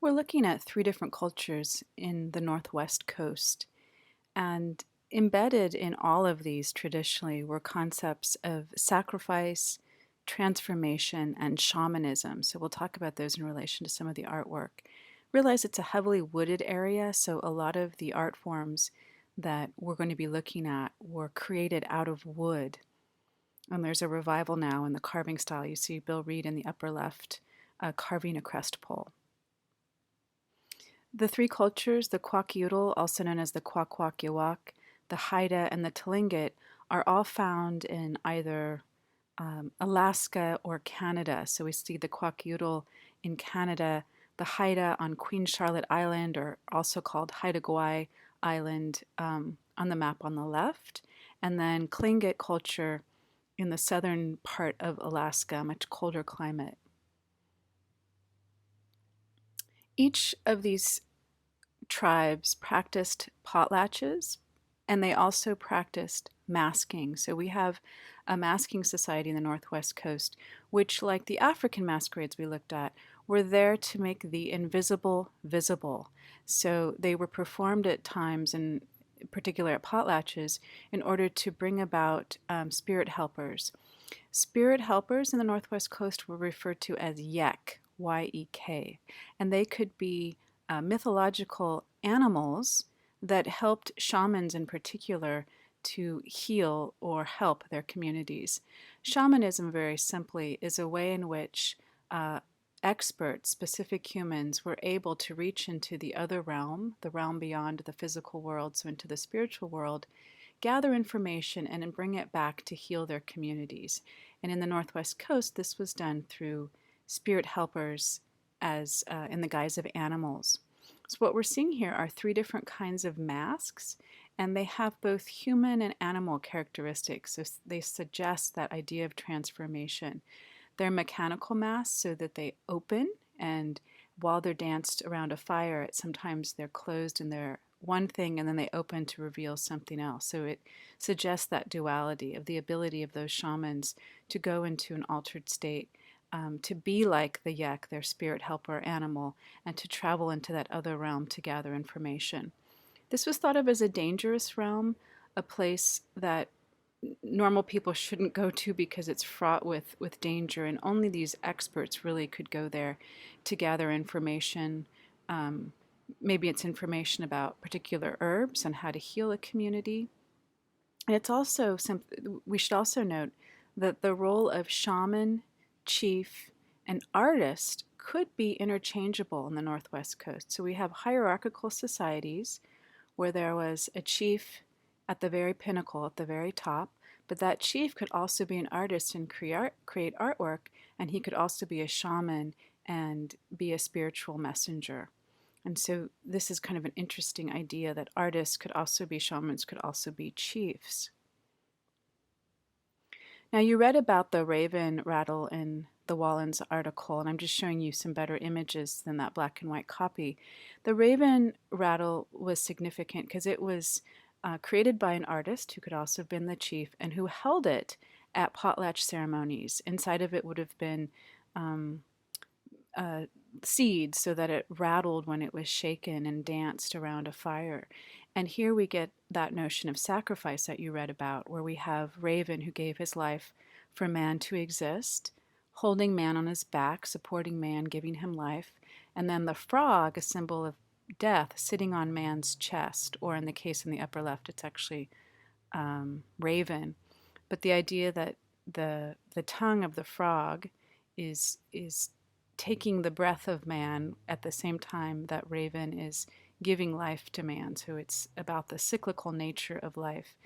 We're looking at three different cultures in the Northwest coast, and embedded in all of these traditionally were concepts of sacrifice, transformation, and shamanism. So we'll talk about those in relation to some of the artwork. Realize it's a heavily wooded area, so a lot of the art forms that we're going to be looking at were created out of wood. And there's a revival now in the carving style. You see Bill Reed in the upper left carving a crest pole. The three cultures, the Kwakiutl, also known as the Kwakwaka'wakw, the Haida, and the Tlingit, are all found in either Alaska or Canada. So we see the Kwakiutl in Canada, the Haida on Queen Charlotte Island, or also called Haida Gwaii Island, on the map on the left, and then Tlingit culture in the southern part of Alaska, much colder climate. Each of these tribes practiced potlatches, and they also practiced masking. So we have a masking society in the Northwest coast, which, like the African masquerades we looked at, were there to make the invisible visible. So they were performed at times, in particular at potlatches, in order to bring about spirit helpers. Spirit helpers in the Northwest coast were referred to as yek, Y-E-K, and they could be mythological animals that helped shamans in particular to heal or help their communities. Shamanism, very simply, is a way in which experts, specific humans, were able to reach into the other realm, the realm beyond the physical world, so into the spiritual world, gather information, and then bring it back to heal their communities. And in the Northwest coast, this was done through spirit helpers as in the guise of animals. So what we're seeing here are three different kinds of masks, and they have both human and animal characteristics. So they suggest that idea of transformation. They're mechanical masks so that they open, and while they're danced around a fire, sometimes they're closed and they're one thing and then they open to reveal something else. So it suggests that duality of the ability of those shamans to go into an altered state, to be like the yak, their spirit helper animal, and to travel into that other realm to gather information. This was thought of as a dangerous realm, a place that normal people shouldn't go to because it's fraught with danger, and only these experts really could go there to gather information. Maybe it's information about particular herbs and how to heal a community. And it's also we should also note that the role of shaman, chief, and artist could be interchangeable in the Northwest coast. So we have hierarchical societies where there was a chief at the very pinnacle, at the very top, but that chief could also be an artist and create artwork, and he could also be a shaman and be a spiritual messenger. And so this is kind of an interesting idea that artists could also be shamans, could also be chiefs. Now, you read about the raven rattle in the Wallens article, and I'm just showing you some better images than that black and white copy. The raven rattle was significant because it was created by an artist who could also have been the chief and who held it at potlatch ceremonies. Inside of it would have been seeds so that it rattled when it was shaken and danced around a fire. And here we get that notion of sacrifice that you read about, where we have Raven who gave his life for man to exist, holding man on his back, supporting man, giving him life, and then the frog, a symbol of death, sitting on man's chest, or in the case in the upper left, it's actually Raven. But the idea that the tongue of the frog is taking the breath of man at the same time that Raven is giving life to man. So it's about the cyclical nature of life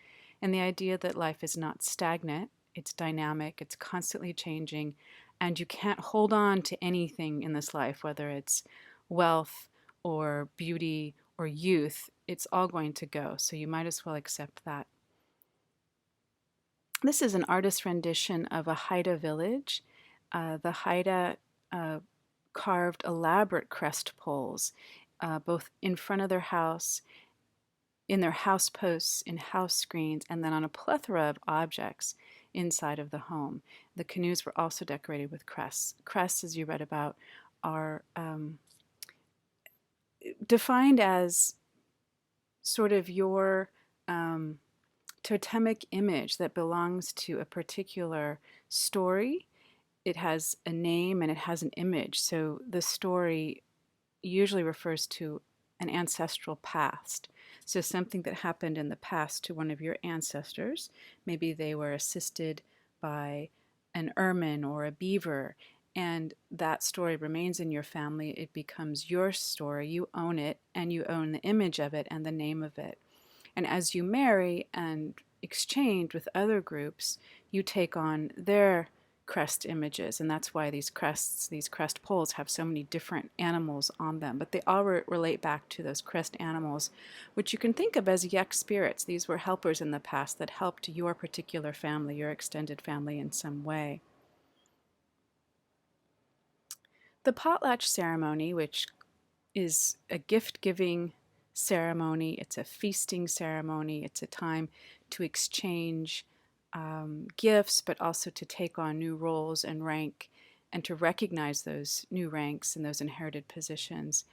and the idea that life is not stagnant, it's dynamic, it's constantly changing, and you can't hold on to anything in this life, whether it's wealth or beauty or youth, it's all going to go. So you might as well accept that. This is an artist's rendition of a Haida village. The Haida carved elaborate crest poles, both in front of their house, in their house posts, in house screens, and then on a plethora of objects inside of the home. The canoes were also decorated with crests. Crests, as you read about, are defined as sort of your um, totemic image that belongs to a particular story. It has a name and it has an image. So the story usually refers to an ancestral past. So something that happened in the past to one of your ancestors. Maybe they were assisted by an ermine or a beaver, and that story remains in your family. It becomes your story. You own it, and you own the image of it and the name of it. And as you marry and exchange with other groups, you take on their crest images. And that's why these crests, these crest poles, have so many different animals on them. But they all relate back to those crest animals, which you can think of as yak spirits. These were helpers in the past that helped your particular family, your extended family, in some way. The potlatch ceremony, which is a gift-giving ceremony. It's a feasting ceremony. It's a time to exchange gifts, but also to take on new roles and rank and to recognize those new ranks and those inherited positions,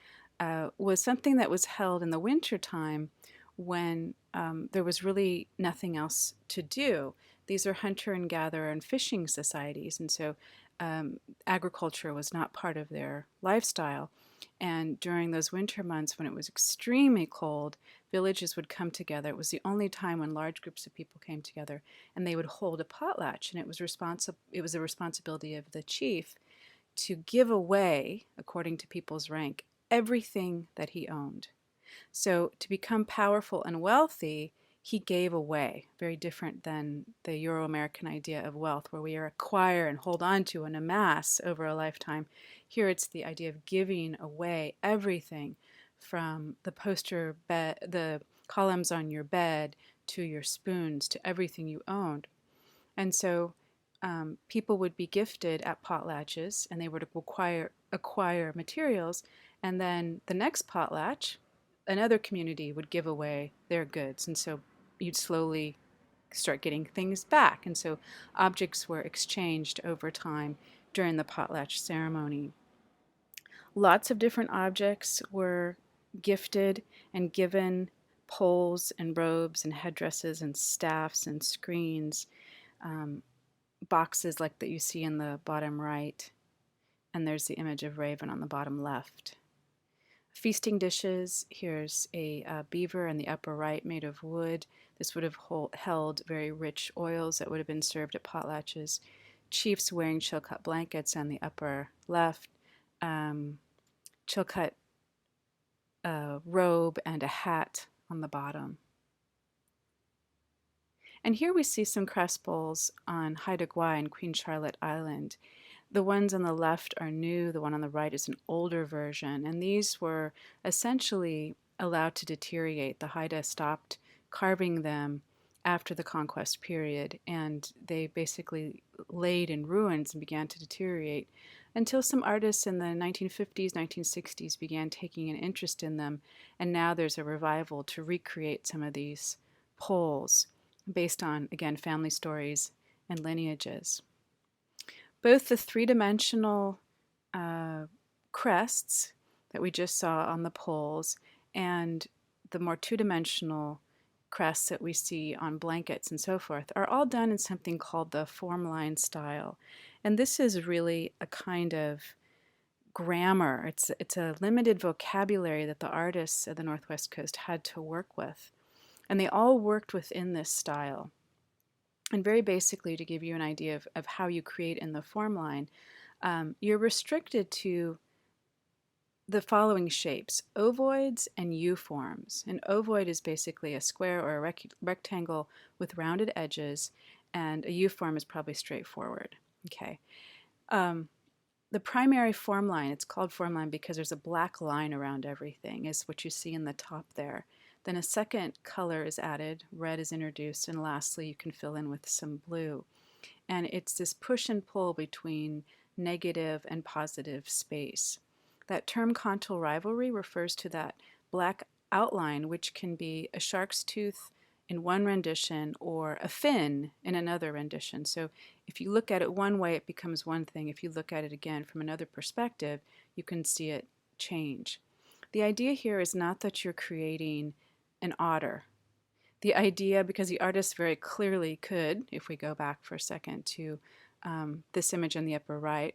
was something that was held in the winter time when there was really nothing else to do. These are hunter and gatherer and fishing societies, and so agriculture was not part of their lifestyle. And during those winter months when it was extremely cold, villages would come together. It was the only time when large groups of people came together, and they would hold a potlatch. And it was a responsibility of the chief to give away, according to people's rank, everything that he owned. So to become powerful and wealthy, he gave away, very different than the Euro-American idea of wealth, where we acquire and hold on to and amass over a lifetime. Here it's the idea of giving away everything, from the poster bed, the columns on your bed, to your spoons, to everything you owned. And so people would be gifted at potlatches, and they would acquire materials, and then the next potlatch, another community would give away their goods, and so you'd slowly start getting things back. And so objects were exchanged over time during the potlatch ceremony. Lots of different objects were gifted and given: poles and robes and headdresses and staffs and screens, um, boxes like that you see in the bottom right, and there's the image of Raven on the bottom left. Feasting dishes, here's a beaver in the upper right made of wood. This would have held very rich oils that would have been served at potlatches. Chiefs wearing Chilkat blankets on the upper left, Chilkat robe and a hat on the bottom. And here we see some crest bowls on Haida Gwaii and Queen Charlotte Island. The ones on the left are new, the one on the right is an older version, and these were essentially allowed to deteriorate. The Haida stopped carving them after the conquest period, and they basically laid in ruins and began to deteriorate until some artists in the 1950s, 1960s began taking an interest in them, and now there's a revival to recreate some of these poles based on, again, family stories and lineages. Both the three-dimensional crests that we just saw on the poles and the more two-dimensional crests that we see on blankets and so forth are all done in something called the formline style. And this is really a kind of grammar. It's a limited vocabulary that the artists of the Northwest Coast had to work with. And they all worked within this style. And very basically, to give you an idea of how you create in the form line, you're restricted to the following shapes: ovoids and U-forms. An ovoid is basically a square or a rectangle with rounded edges, and a U-form is probably straightforward. Okay. The primary form line, it's called form line because there's a black line around everything, is what you see in the top there. Then a second color is added, red is introduced, and lastly you can fill in with some blue. And it's this push and pull between negative and positive space. That term contour rivalry refers to that black outline, which can be a shark's tooth in one rendition or a fin in another rendition. So if you look at it one way, it becomes one thing. If you look at it again from another perspective, you can see it change. The idea here is not that you're creating an otter. The idea, because the artist very clearly could, if we go back for a second to this image in the upper right,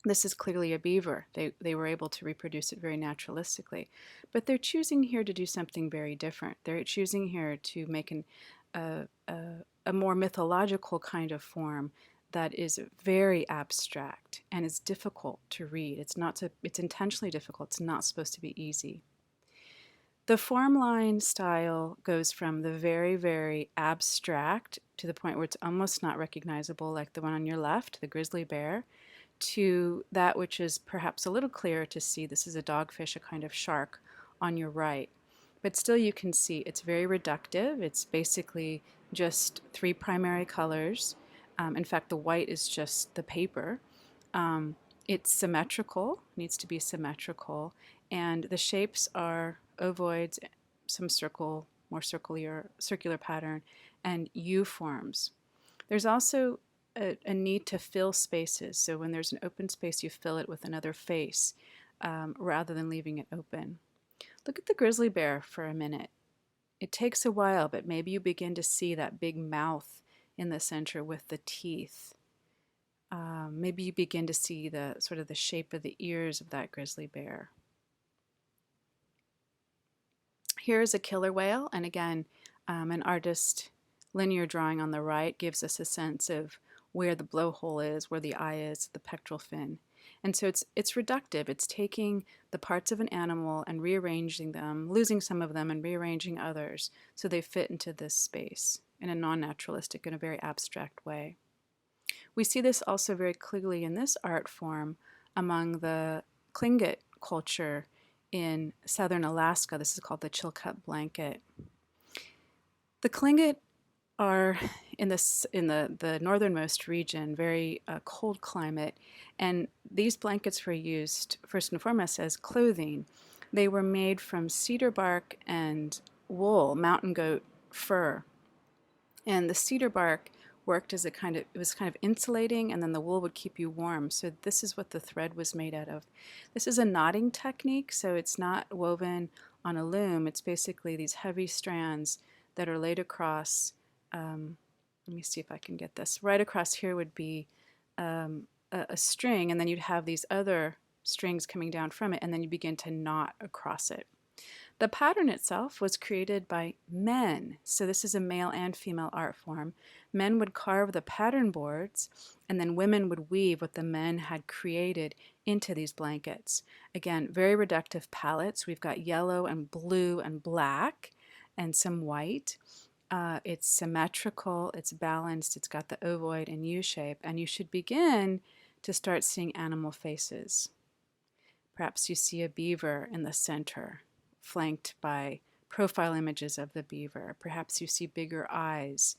this is clearly a beaver. They were able to reproduce it very naturalistically. But they're choosing here to do something very different. They're choosing here to make a more mythological kind of form that is very abstract and is difficult to read. It's intentionally difficult. It's not supposed to be easy. The form line style goes from the very, very abstract to the point where it's almost not recognizable, like the one on your left, the grizzly bear, to that which is perhaps a little clearer to see. This is a dogfish, a kind of shark on your right. But still you can see it's very reductive. It's basically just three primary colors. In fact, the white is just the paper. It's symmetrical, needs to be symmetrical, and the shapes are ovoids, some circle, more circular pattern, and U forms. There's also a need to fill spaces. So when there's an open space, you fill it with another face rather than leaving it open. Look at the grizzly bear for a minute. It takes a while, but maybe you begin to see that big mouth in the center with the teeth. Maybe you begin to see the sort of the shape of the ears of that grizzly bear. Here's a killer whale, and again, an artist linear drawing on the right gives us a sense of where the blowhole is, where the eye is, the pectoral fin. And so it's reductive. It's taking the parts of an animal and rearranging them, losing some of them and rearranging others so they fit into this space in a non-naturalistic, in a very abstract way. We see this also very clearly in this art form among the Tlingit culture in southern Alaska. This is called the Chilkat blanket. The Tlingit are in the northernmost region, very cold climate, and these blankets were used first and foremost as clothing. They were made from cedar bark and wool, mountain goat fur, and the cedar bark worked as it was kind of insulating, and then the wool would keep you warm. So this is what the thread was made out of. This is a knotting technique, so it's not woven on a loom. It's basically these heavy strands that are laid across. Let me see if I can get this. Right across here would be a string, and then you'd have these other strings coming down from it, and then you begin to knot across it. The pattern itself was created by men. So this is a male and female art form. Men would carve the pattern boards, and then women would weave what the men had created into these blankets. Again, very reductive palettes. We've got yellow and blue and black and some white. It's symmetrical, it's balanced, it's got the ovoid and U shape, and you should begin to start seeing animal faces. Perhaps you see a beaver in the center, flanked by profile images of the beaver. Perhaps you see bigger eyes.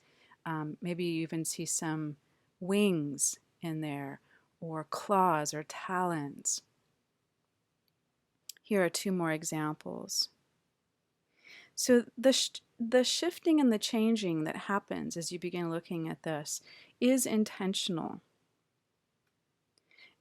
Maybe you even see some wings in there, or claws or talons. Here are two more examples. So the shifting and the changing that happens as you begin looking at this is intentional.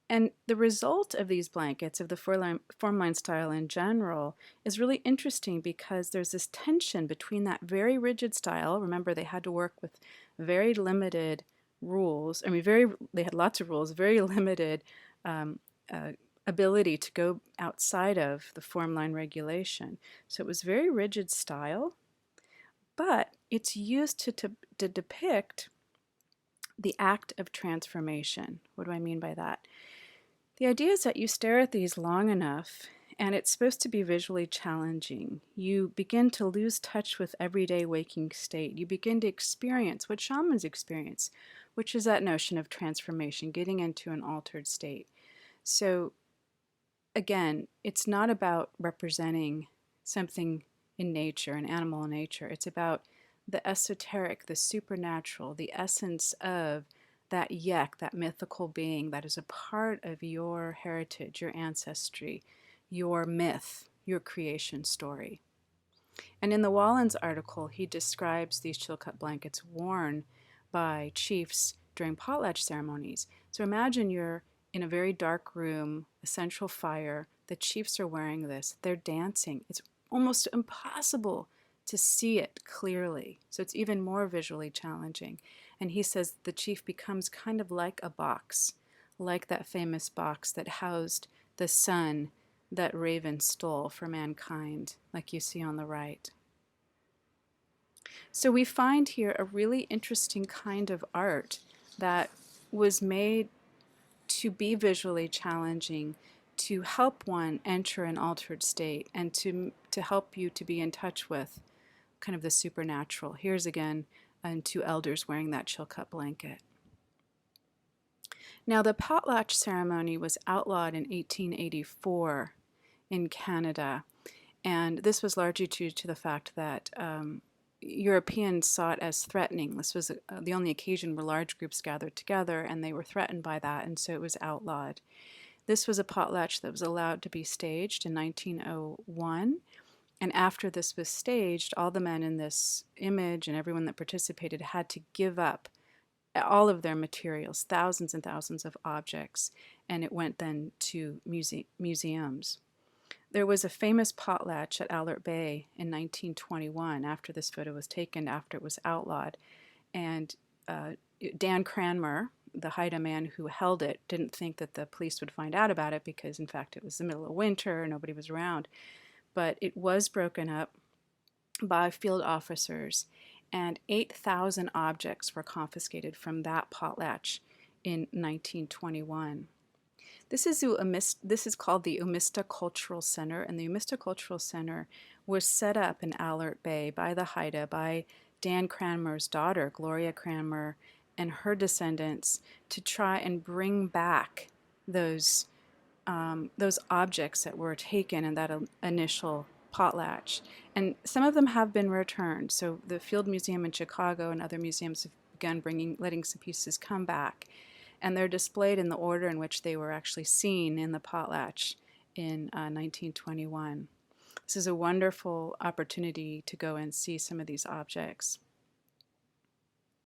And the result of these blankets, of the form line style in general, is really interesting because there's this tension between that very rigid style. Remember, they had to work with very limited rules. I mean, they had lots of rules, very limited ability to go outside of the form line regulation. So it was very rigid style, but it's used to depict the act of transformation. What do I mean by that? The idea is that you stare at these long enough, and it's supposed to be visually challenging. You begin to lose touch with everyday waking state. You begin to experience what shamans experience, which is that notion of transformation, getting into an altered state. So again, it's not about representing something in nature, an animal in nature. It's about the esoteric, the supernatural, the essence of that yek, that mythical being that is a part of your heritage, your ancestry, your myth, your creation story. And in the Wallens article, he describes these Chilkat blankets worn by chiefs during potlatch ceremonies. So imagine you're in a very dark room, a central fire. The chiefs are wearing this. They're dancing. It's almost impossible to see it clearly. So it's even more visually challenging. And he says the chief becomes kind of like a box, like that famous box that housed the sun that Raven stole for mankind, like you see on the right. So we find here a really interesting kind of art that was made to be visually challenging, to help one enter an altered state, and to help you to be in touch with kind of the supernatural. Here's again two elders wearing that Chilkat blanket. Now, the Potlatch ceremony was outlawed in 1884 in Canada, and this was largely due to the fact that Europeans saw it as threatening. This was the only occasion where large groups gathered together, and they were threatened by that, and so it was outlawed. This was a potlatch that was allowed to be staged in 1901, and after this was staged, all the men in this image and everyone that participated had to give up all of their materials, thousands and thousands of objects, and it went then to museums. There was a famous potlatch at Alert Bay in 1921 after this photo was taken, after it was outlawed. And Dan Cranmer, the Haida man who held it, didn't think that the police would find out about it because, in fact, it was the middle of winter, nobody was around. But it was broken up by field officers, and 8,000 objects were confiscated from that potlatch in 1921. This is called the Umista Cultural Center, and the Umista Cultural Center was set up in Alert Bay by the Haida, by Dan Cranmer's daughter, Gloria Cranmer, and her descendants, to try and bring back those objects that were taken in that initial potlatch. And some of them have been returned. So the Field Museum in Chicago and other museums have begun letting some pieces come back. And they're displayed in the order in which they were actually seen in the potlatch in 1921. This is a wonderful opportunity to go and see some of these objects.